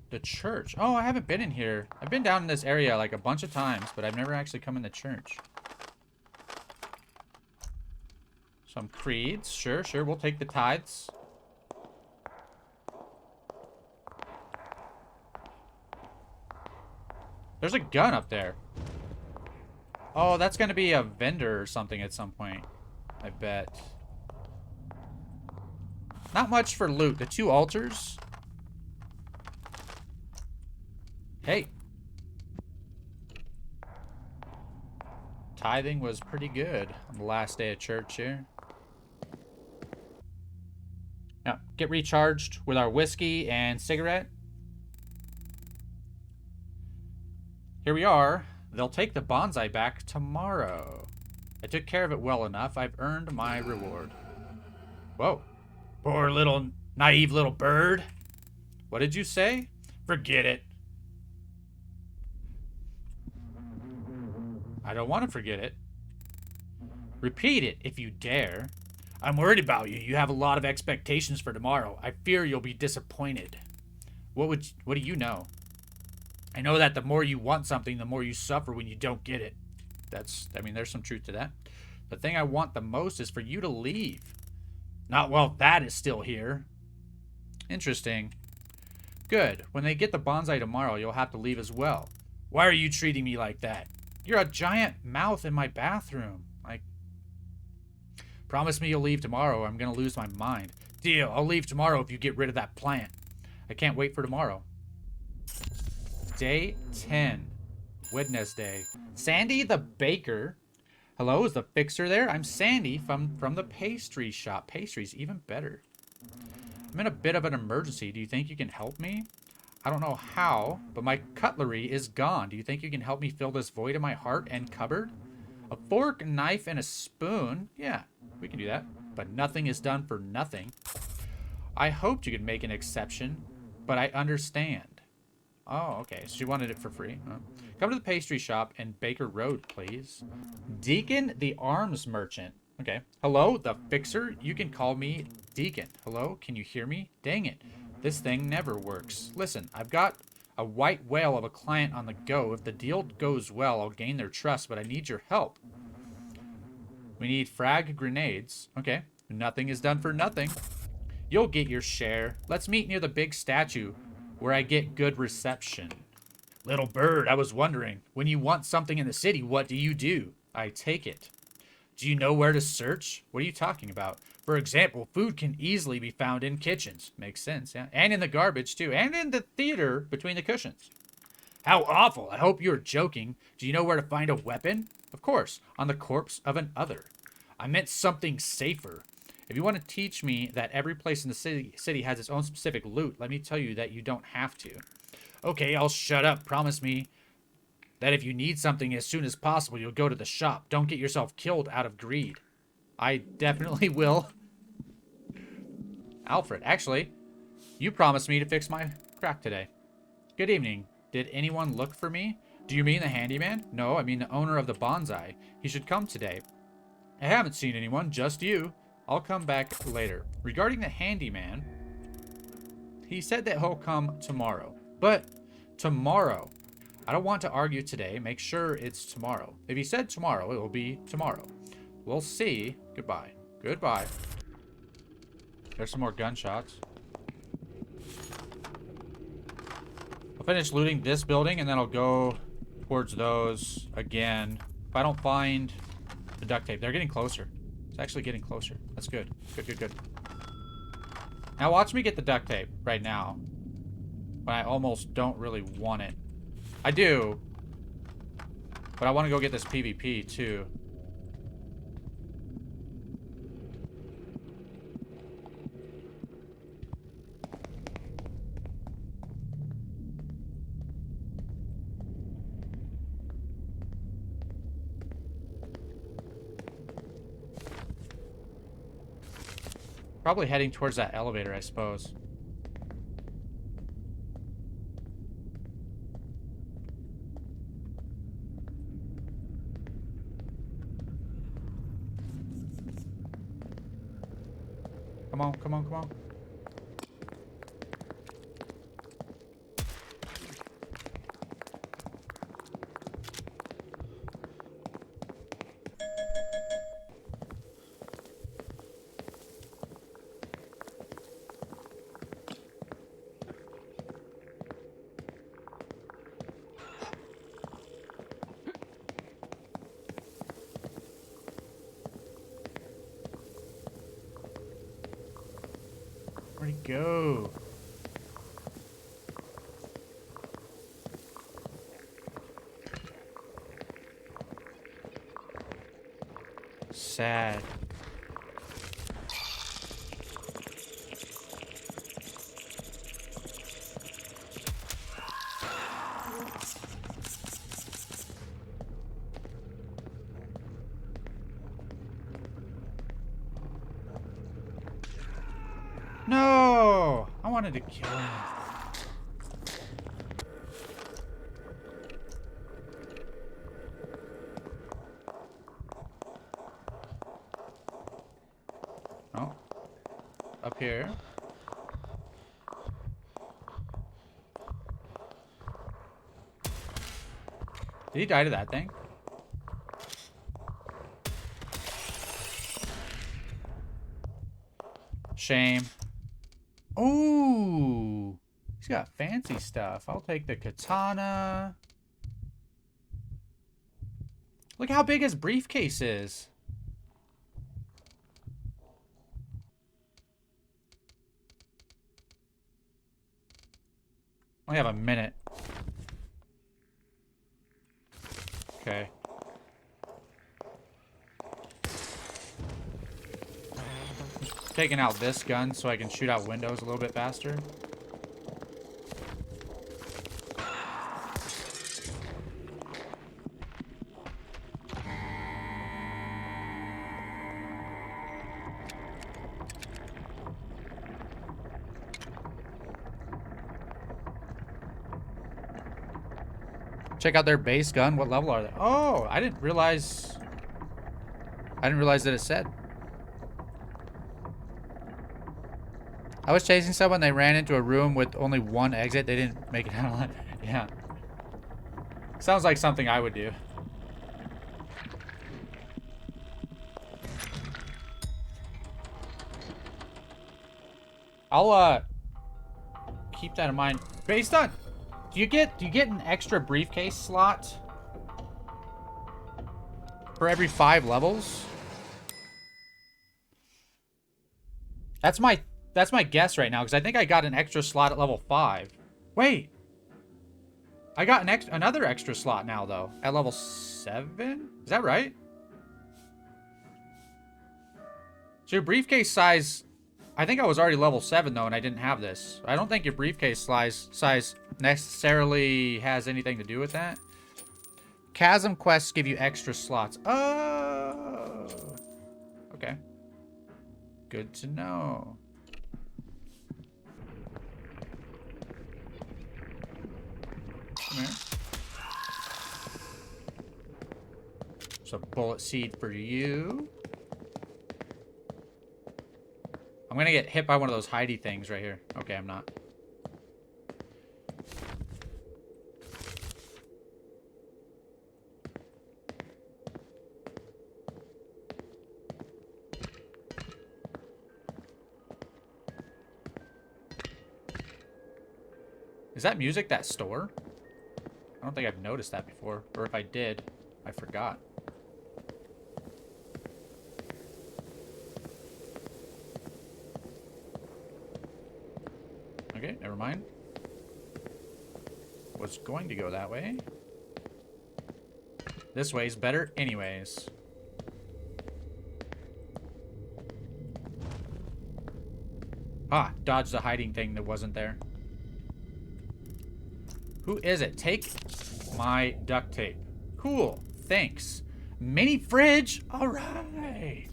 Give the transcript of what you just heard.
The church. Oh, I haven't been in here. I've been down in this area like a bunch of times, but I've never actually come in the church. Some creeds. Sure, sure. We'll take the tithes. There's a gun up there. Oh, that's going to be a vendor or something at some point. I bet. Not much for loot. The 2 altars. Hey. Tithing was pretty good on the last day of church here. Now, get recharged with our whiskey and cigarette. Here we are. They'll take the bonsai back tomorrow. I took care of it well enough. I've earned my reward. Whoa. Poor little, naive little bird. What did you say? Forget it. I don't want to forget it. Repeat it if you dare. I'm worried about you. You have a lot of expectations for tomorrow. I fear you'll be disappointed. What do you know? I know that the more you want something, the more you suffer when you don't get it. There's some truth to that. The thing I want the most is for you to leave. Not while that is still here. Interesting. Good. When they get the bonsai tomorrow, you'll have to leave as well. Why are you treating me like that? You're a giant mouth in my bathroom. Promise me you'll leave tomorrow or I'm going to lose my mind. Deal. I'll leave tomorrow if you get rid of that plant. I can't wait for tomorrow. Day 10. Wednesday. Sandy the baker. Hello, is the fixer there? I'm Sandy from the pastry shop. Pastry's even better. I'm in a bit of an emergency. Do you think you can help me? I don't know how, but my cutlery is gone. Do you think you can help me fill this void in my heart and cupboard? A fork, knife, and a spoon? Yeah, we can do that. But nothing is done for nothing. I hoped you could make an exception, but I understand. Oh, okay. So she wanted it for free. Huh? Come to the pastry shop in Baker Road, please. Deacon, the arms merchant. Okay. Hello, the fixer. You can call me Deacon. Hello, can you hear me? Dang it. This thing never works. Listen, I've got a white whale of a client on the go. If the deal goes well, I'll gain their trust, but I need your help. We need frag grenades. Okay. Nothing is done for nothing. You'll get your share. Let's meet near the big statue where I get good reception. Little bird, I was wondering, when you want something in the city, what do? I take it. Do you know where to search? What are you talking about? For example, food can easily be found in kitchens. Makes sense, yeah. And in the garbage, too. And in the theater between the cushions. How awful. I hope you're joking. Do you know where to find a weapon? Of course, on the corpse of an other. I meant something safer. If you want to teach me that every place in the city has its own specific loot, let me tell you that you don't have to. Okay, I'll shut up. Promise me that if you need something as soon as possible, you'll go to the shop. Don't get yourself killed out of greed. I definitely will. Alfred, actually, you promised me to fix my crack today. Good evening. Did anyone look for me? Do you mean the handyman? No, I mean the owner of the bonsai. He should come today. I haven't seen anyone, just you. I'll come back later. Regarding the handyman, he said that he'll come tomorrow. But tomorrow. I don't want to argue today. Make sure it's tomorrow. If he said tomorrow, it will be tomorrow. We'll see. Goodbye. Goodbye. There's some more gunshots. I'll finish looting this building and then I'll go towards those again. If I don't find the duct tape, they're getting closer. It's actually getting closer. That's good. Good. Now watch me get the duct tape right now. When I almost don't really want it. I do. But I want to go get this PvP too. Probably heading towards that elevator, I suppose. Come on. Where'd he go? Sad. No! I wanted to kill him. Oh. Up here. Did he die to that thing? Shame. Ooh, he's got fancy stuff. I'll take the katana. Look how big his briefcase is. Only have a minute. Okay. Taking out this gun so I can shoot out windows a little bit faster. Check out their base gun. What level are they? Oh, I didn't realize that it said. I was chasing someone. They ran into a room with only one exit. They didn't make it out alive. Yeah. Sounds like something I would do. I'll keep that in mind. Based on, do you get an extra briefcase slot for every 5 levels? That's my guess right now, because I think I got an extra slot at level 5. Wait. I got another extra slot now, though. At level 7? Is that right? So your briefcase size... I think I was already level 7, though, and I didn't have this. I don't think your briefcase size necessarily has anything to do with that. Chasm quests give you extra slots. Oh! Okay. Good to know. Come here. There's a bullet seed for you. I'm gonna get hit by one of those hidey things right here. Okay, I'm not. Is that music that store? I don't think I've noticed that before. Or if I did, I forgot. Okay, never mind. Was going to go that way. This way's better anyways. Ah, dodged the hiding thing that wasn't there. Who is it? Take my duct tape. Cool. Thanks. Mini fridge. All right.